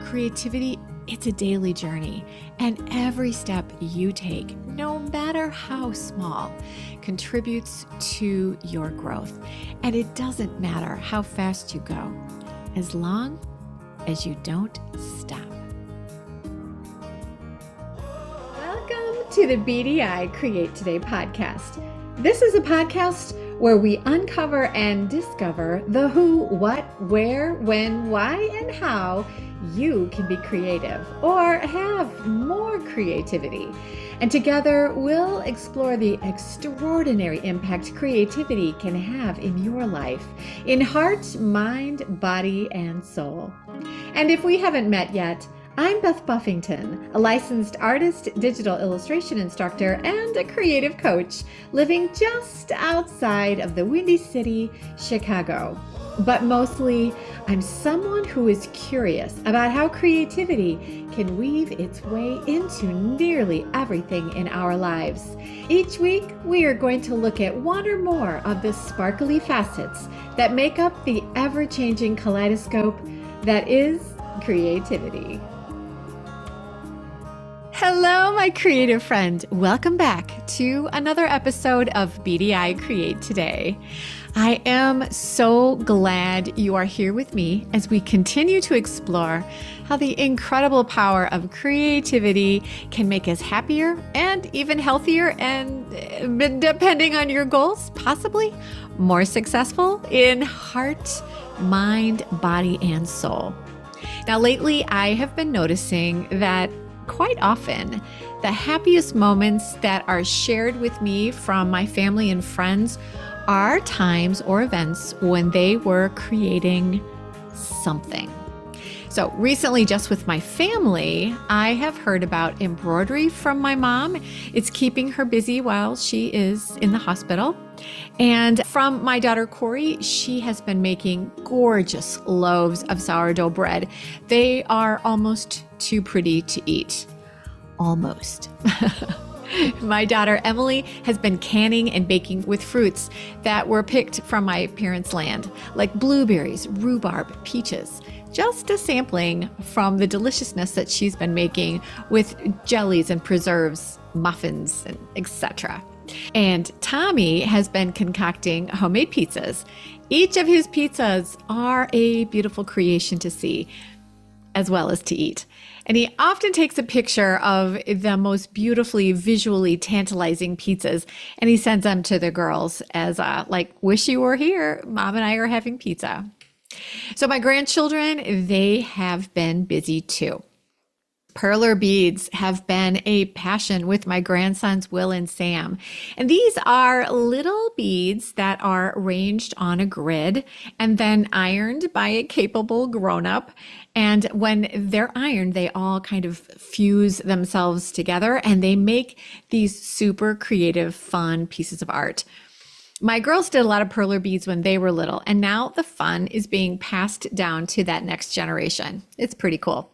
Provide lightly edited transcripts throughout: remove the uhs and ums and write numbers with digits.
Creativity, it's a daily journey, and every step you take, no matter how small, contributes to your growth. And it doesn't matter how fast you go, as long as you don't stop. Welcome to the BDI Create Today podcast. This is a podcast where we uncover and discover the who, what, where, when, why, and how you can be creative or have more creativity. And together we'll explore the extraordinary impact creativity can have in your life, in heart, mind, body, and soul. And if we haven't met yet, I'm Beth Buffington, a licensed artist, digital illustration instructor, and a creative coach living just outside of the Windy City, Chicago. But mostly, I'm someone who is curious about how creativity can weave its way into nearly everything in our lives. Each week, we are going to look at one or more of the sparkly facets that make up the ever-changing kaleidoscope that is creativity. Hello, my creative friend. Welcome back to another episode of BDI Create Today. I am so glad you are here with me as we continue to explore how the incredible power of creativity can make us happier and even healthier and, depending on your goals, possibly more successful in heart, mind, body, and soul. Now, lately, I have been noticing that quite often, the happiest moments that are shared with me from my family and friends are times or events when they were creating something. So recently, just with my family, I have heard about embroidery from my mom. It's keeping her busy while she is in the hospital. And from my daughter, Corey, she has been making gorgeous loaves of sourdough bread. They are almost too pretty to eat. Almost. My daughter, Emily, has been canning and baking with fruits that were picked from my parents' land, like blueberries, rhubarb, peaches. Just a sampling from the deliciousness that she's been making with jellies and preserves, muffins, and etc. And Tommy has been concocting homemade pizzas. Each of his pizzas are a beautiful creation to see, as well as to eat. And he often takes a picture of the most beautifully, visually tantalizing pizzas, and he sends them to the girls as wish you were here. Mom and I are having pizza. So my grandchildren, they have been busy too. Perler beads have been a passion with my grandsons, Will and Sam. And these are little beads that are arranged on a grid and then ironed by a capable grown-up. And when they're ironed, they all kind of fuse themselves together and they make these super creative, fun pieces of art. My girls did a lot of perler beads when they were little, and now the fun is being passed down to that next generation. It's pretty cool.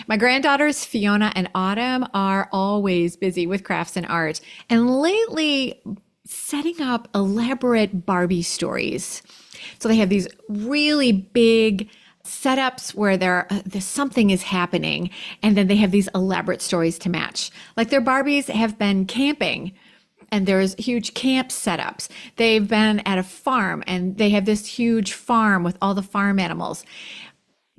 My granddaughters, Fiona and Autumn, are always busy with crafts and art, and lately setting up elaborate Barbie stories. So they have these really big setups where there's something is happening, and then they have these elaborate stories to match. Like their Barbies have been camping, and there's huge camp setups. They've been at a farm, and they have this huge farm with all the farm animals.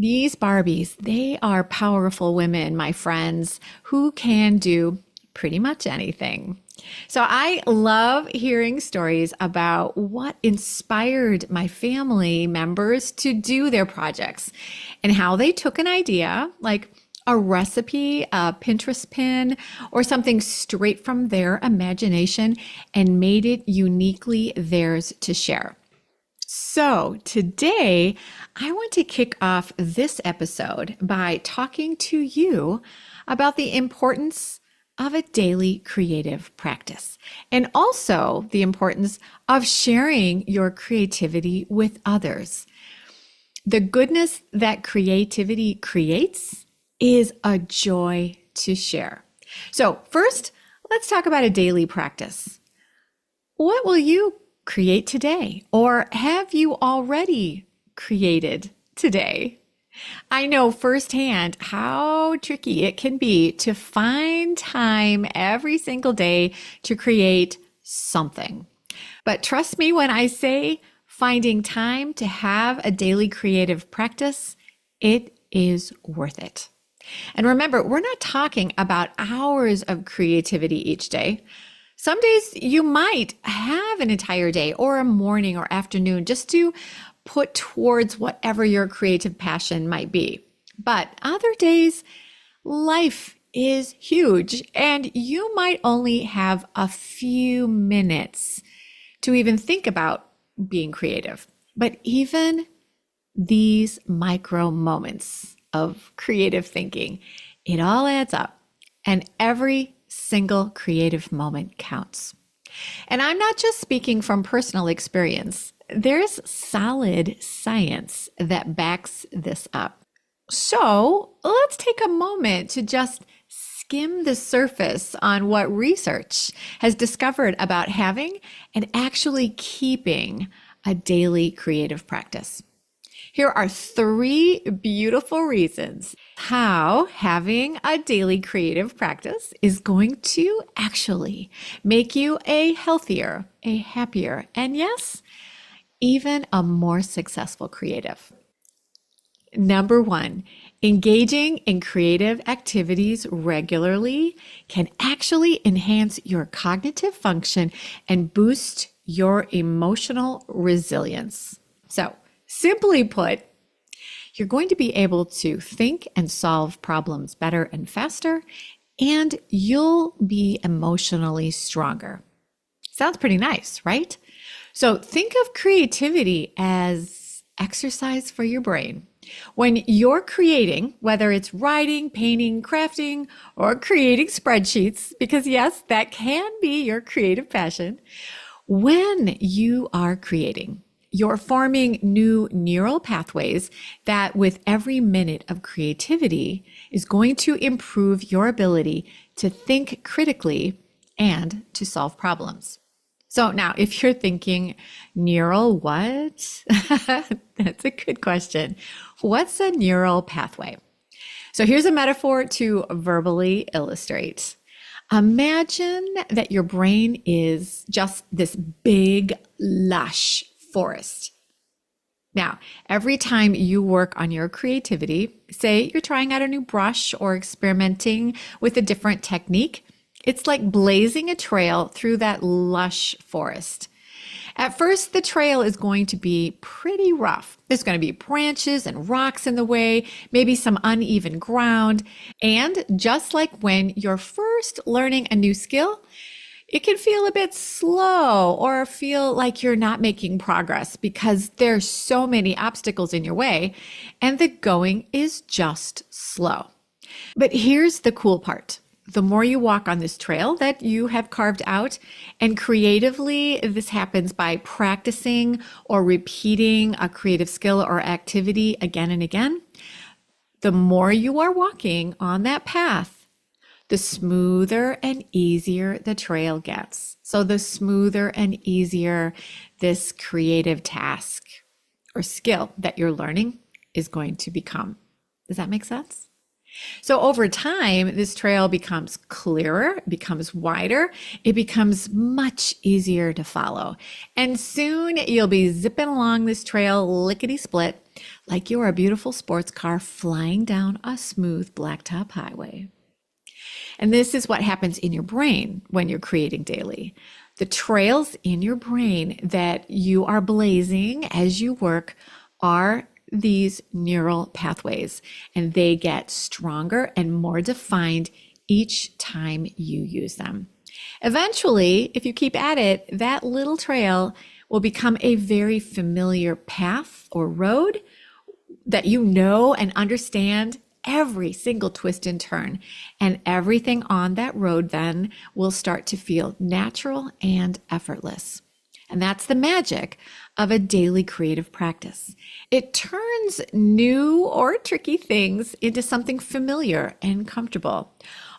These Barbies, they are powerful women, my friends, who can do pretty much anything. So I love hearing stories about what inspired my family members to do their projects and how they took an idea like a recipe, a Pinterest pin, or something straight from their imagination and made it uniquely theirs to share. So today, I want to kick off this episode by talking to you about the importance of a daily creative practice and also the importance of sharing your creativity with others. The goodness that creativity creates is a joy to share. So first, let's talk about a daily practice. What will you create today? Or have you already created today? I know firsthand how tricky it can be to find time every single day to create something. But trust me when I say finding time to have a daily creative practice, it is worth it. And remember, we're not talking about hours of creativity each day. Some days you might have an entire day or a morning or afternoon just to put towards whatever your creative passion might be. But other days, life is huge and you might only have a few minutes to even think about being creative. But even these micro moments of creative thinking, it all adds up, and every single creative moment counts. And I'm not just speaking from personal experience. There's solid science that backs this up. So let's take a moment to just skim the surface on what research has discovered about having and actually keeping a daily creative practice. Here are 3 beautiful reasons how having a daily creative practice is going to actually make you a healthier, a happier, and yes, even a more successful creative. Number 1, engaging in creative activities regularly can actually enhance your cognitive function and boost your emotional resilience. So, simply put, you're going to be able to think and solve problems better and faster, and you'll be emotionally stronger. Sounds pretty nice, right? So think of creativity as exercise for your brain. When you're creating, whether it's writing, painting, crafting, or creating spreadsheets, because yes, that can be your creative passion, when you are creating, you're forming new neural pathways that, with every minute of creativity, is going to improve your ability to think critically and to solve problems. So now, if you're thinking, neural what? That's a good question. What's a neural pathway? So here's a metaphor to verbally illustrate. Imagine that your brain is just this big, lush forest. Now, every time you work on your creativity, say you're trying out a new brush or experimenting with a different technique, it's like blazing a trail through that lush forest. At first, the trail is going to be pretty rough. There's going to be branches and rocks in the way, maybe some uneven ground. And just like when you're first learning a new skill, it can feel a bit slow or feel like you're not making progress because there's so many obstacles in your way and the going is just slow. But here's the cool part. The more you walk on this trail that you have carved out, and creatively, this happens by practicing or repeating a creative skill or activity again and again, the more you are walking on that path, the smoother and easier the trail gets. So the smoother and easier this creative task or skill that you're learning is going to become. Does that make sense? So over time, this trail becomes clearer, it becomes wider, it becomes much easier to follow. And soon you'll be zipping along this trail lickety-split like you're a beautiful sports car flying down a smooth blacktop highway. And this is what happens in your brain when you're creating daily. The trails in your brain that you are blazing as you work are these neural pathways, and they get stronger and more defined each time you use them. Eventually, if you keep at it, that little trail will become a very familiar path or road that you know and understand every single twist and turn, and everything on that road then will start to feel natural and effortless. And that's the magic of a daily creative practice. It turns new or tricky things into something familiar and comfortable,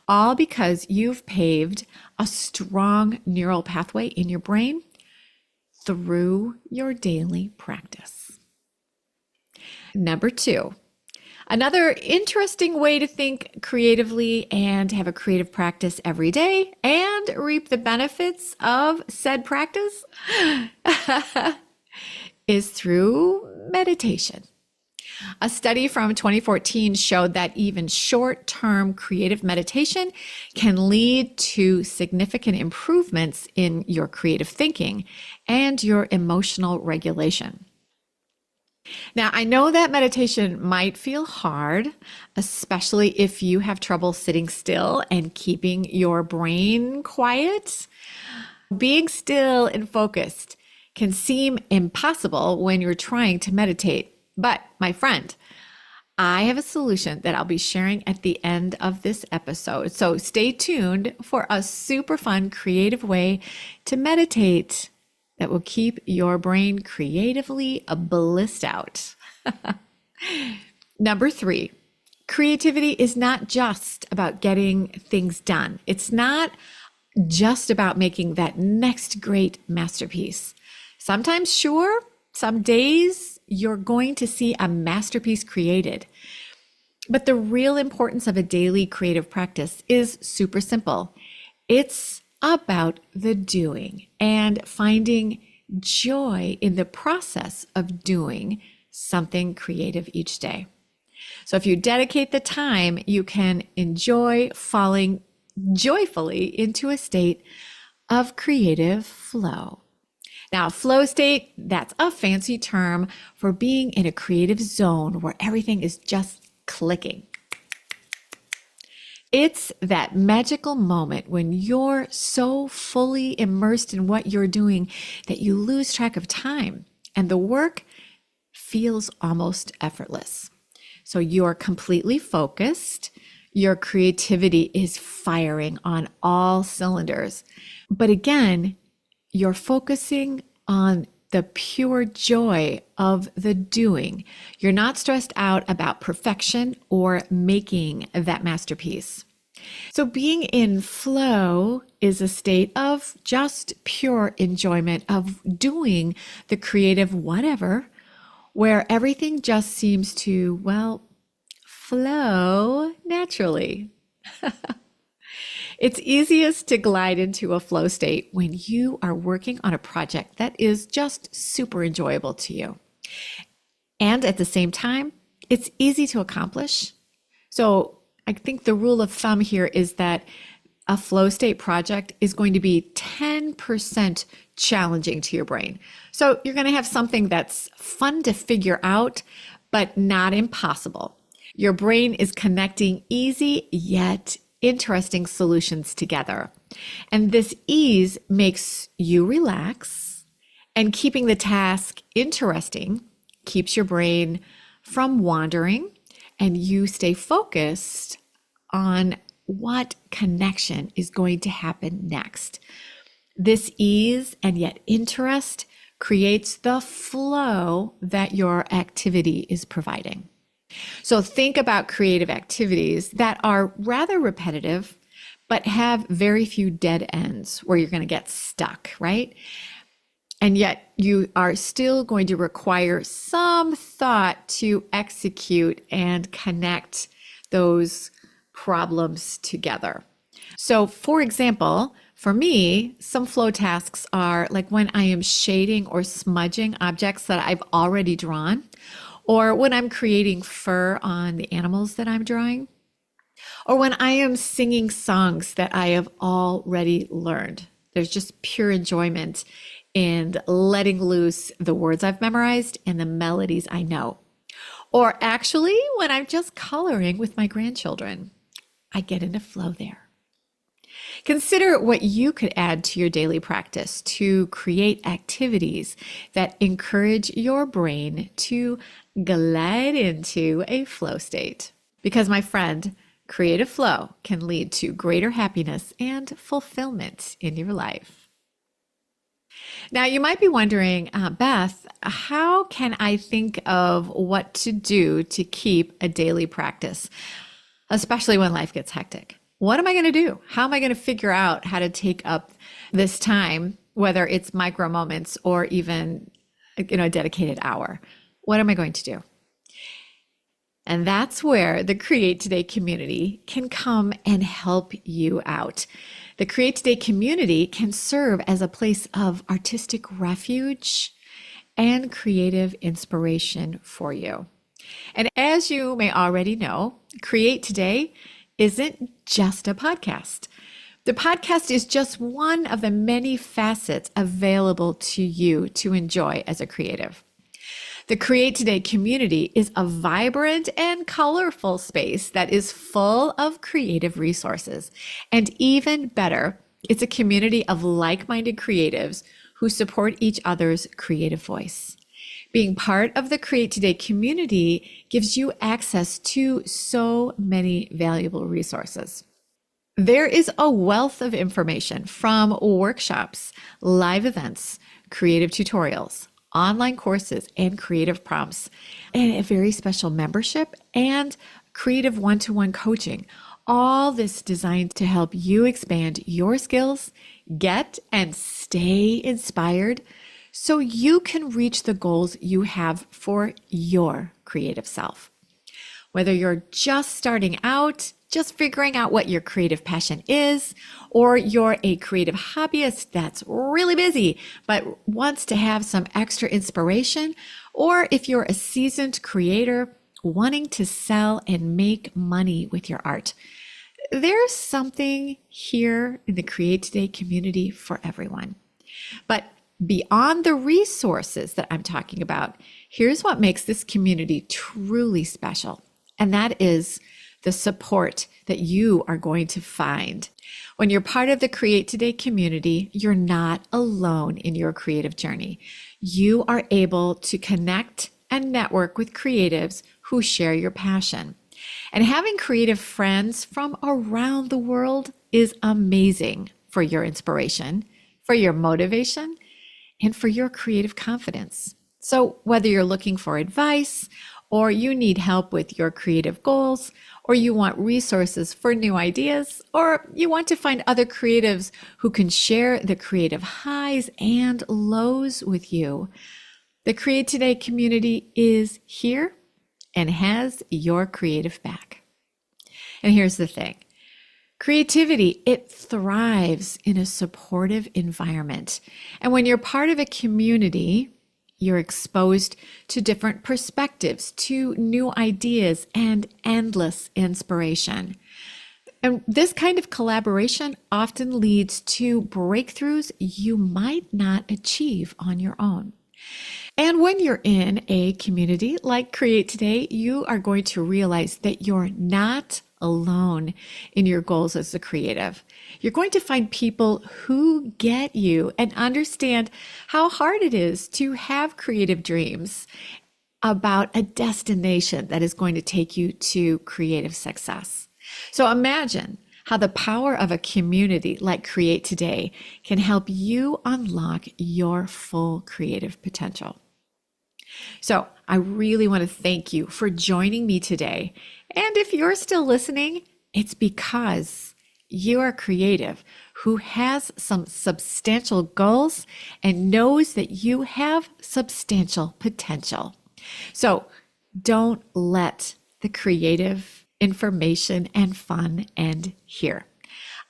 all because you've paved a strong neural pathway in your brain through your daily practice. Number 2, Another interesting way to think creatively and have a creative practice every day and reap the benefits of said practice is through meditation. A study from 2014 showed that even short-term creative meditation can lead to significant improvements in your creative thinking and your emotional regulation. Now, I know that meditation might feel hard, especially if you have trouble sitting still and keeping your brain quiet. Being still and focused can seem impossible when you're trying to meditate. But my friend, I have a solution that I'll be sharing at the end of this episode. So stay tuned for a super fun, creative way to meditate that will keep your brain creatively blissed out. Number 3, creativity is not just about getting things done. It's not just about making that next great masterpiece. Sometimes, sure, some days you're going to see a masterpiece created. But the real importance of a daily creative practice is super simple. It's about the doing and finding joy in the process of doing something creative each day. So if you dedicate the time, you can enjoy falling joyfully into a state of creative flow. Now, flow state, that's a fancy term for being in a creative zone where everything is just clicking. It's that magical moment when you're so fully immersed in what you're doing that you lose track of time and the work feels almost effortless. So you're completely focused. Your creativity is firing on all cylinders. But again, you're focusing on the pure joy of the doing. You're not stressed out about perfection or making that masterpiece. So being in flow is a state of just pure enjoyment of doing the creative whatever, where everything just seems to, well, flow naturally. It's easiest to glide into a flow state when you are working on a project that is just super enjoyable to you. And at the same time, it's easy to accomplish. So I think the rule of thumb here is that a flow state project is going to be 10% challenging to your brain. So you're going to have something that's fun to figure out, but not impossible. Your brain is connecting easy yet interesting solutions together. And this ease makes you relax, and keeping the task interesting keeps your brain from wandering, and you stay focused on what connection is going to happen next. This ease and yet interest creates the flow that your activity is providing. So think about creative activities that are rather repetitive, but have very few dead ends where you're going to get stuck, right? And yet you are still going to require some thought to execute and connect those problems together. So for example, for me, some flow tasks are like when I am shading or smudging objects that I've already drawn, or when I'm creating fur on the animals that I'm drawing, or when I am singing songs that I have already learned. There's just pure enjoyment in letting loose the words I've memorized and the melodies I know. Or actually, when I'm just coloring with my grandchildren, I get into flow there. Consider what you could add to your daily practice to create activities that encourage your brain to glide into a flow state. Because my friend, creative flow can lead to greater happiness and fulfillment in your life. Now, you might be wondering, Beth, how can I think of what to do to keep a daily practice, especially when life gets hectic? What am I going to do? How am I going to figure out how to take up this time, whether it's micro moments or even, a dedicated hour? What am I going to do? And that's where the Create Today community can come and help you out. The Create Today community can serve as a place of artistic refuge and creative inspiration for you. And as you may already know, Create Today isn't just a podcast. The podcast is just one of the many facets available to you to enjoy as a creative. The Create Today community is a vibrant and colorful space that is full of creative resources. And even better, it's a community of like-minded creatives who support each other's creative voice. Being part of the Create Today community gives you access to so many valuable resources. There is a wealth of information from workshops, live events, creative tutorials, online courses, and creative prompts, and a very special membership and creative one-to-one coaching. All this designed to help you expand your skills, get and stay inspired, so you can reach the goals you have for your creative self. Whether you're just starting out, just figuring out what your creative passion is, or you're a creative hobbyist that's really busy but wants to have some extra inspiration, or if you're a seasoned creator wanting to sell and make money with your art, there's something here in the Create Today community for everyone. But beyond the resources that I'm talking about, here's what makes this community truly special, and that is the support that you are going to find. When you're part of the Create Today community, you're not alone in your creative journey. You are able to connect and network with creatives who share your passion. And having creative friends from around the world is amazing for your inspiration, for your motivation, and for your creative confidence. So whether you're looking for advice, or you need help with your creative goals, or you want resources for new ideas, or you want to find other creatives who can share the creative highs and lows with you, the Create Today community is here and has your creative back. And here's the thing. Creativity, it thrives in a supportive environment. And when you're part of a community, you're exposed to different perspectives, to new ideas, and endless inspiration. And this kind of collaboration often leads to breakthroughs you might not achieve on your own. And when you're in a community like Create Today, you are going to realize that you're not alone in your goals as a creative. You're going to find people who get you and understand how hard it is to have creative dreams about a destination that is going to take you to creative success. So imagine how the power of a community like Create Today can help you unlock your full creative potential. So I really want to thank you for joining me today. And if you're still listening, it's because you are creative who has some substantial goals and knows that you have substantial potential. So don't let the creative information and fun end here.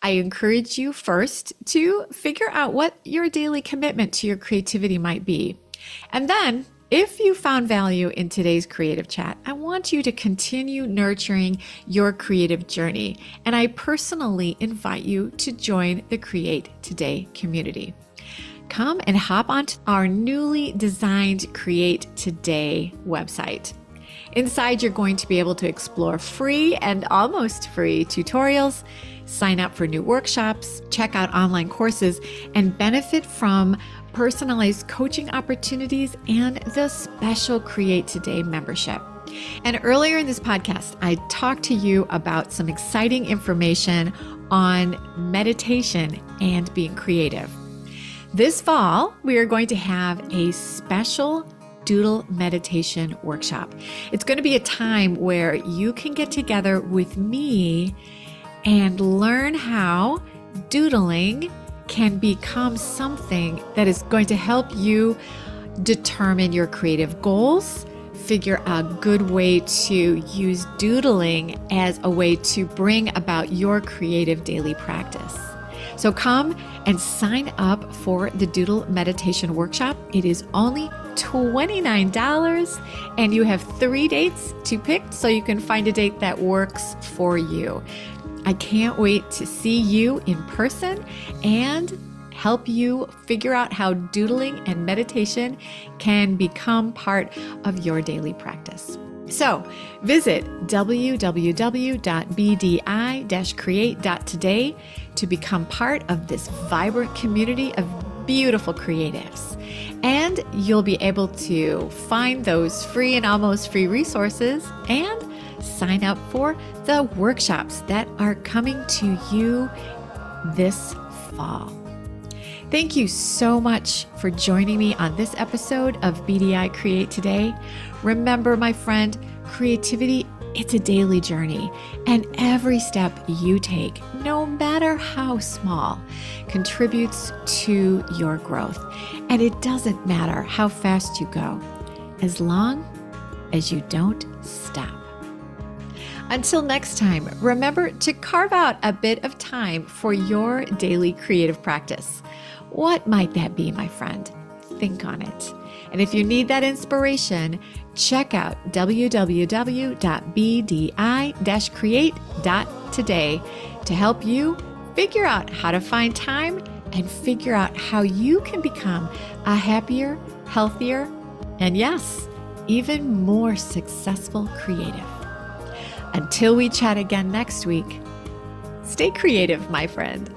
I encourage you first to figure out what your daily commitment to your creativity might be. And then, if you found value in today's creative chat, I want you to continue nurturing your creative journey. And I personally invite you to join the Create Today community. Come and hop onto our newly designed Create Today website. Inside, you're going to be able to explore free and almost free tutorials, sign up for new workshops, check out online courses, and benefit from personalized coaching opportunities and the special Create Today membership. And earlier in this podcast, I talked to you about some exciting information on meditation and being creative. This fall, we are going to have a special Doodle meditation workshop. It's going to be a time where you can get together with me and learn how doodling can become something that is going to help you determine your creative goals, figure a good way to use doodling as a way to bring about your creative daily practice. So come and sign up for the Doodle Meditation Workshop. It is only $29 and you have 3 dates to pick so you can find a date that works for you. I can't wait to see you in person and help you figure out how doodling and meditation can become part of your daily practice. So visit www.bdi-create.today to become part of this vibrant community of beautiful creatives. And you'll be able to find those free and almost free resources and sign up for the workshops that are coming to you this fall. Thank you so much for joining me on this episode of BDI Create Today. Remember, my friend, creativity, it's a daily journey, and every step you take, no matter how small, contributes to your growth. And it doesn't matter how fast you go, as long as you don't stop. Until next time, remember to carve out a bit of time for your daily creative practice. What might that be, my friend? Think on it. And if you need that inspiration, check out www.bdi-create.today to help you figure out how to find time and figure out how you can become a happier, healthier, and yes, even more successful creative. Until we chat again next week, stay creative, my friend.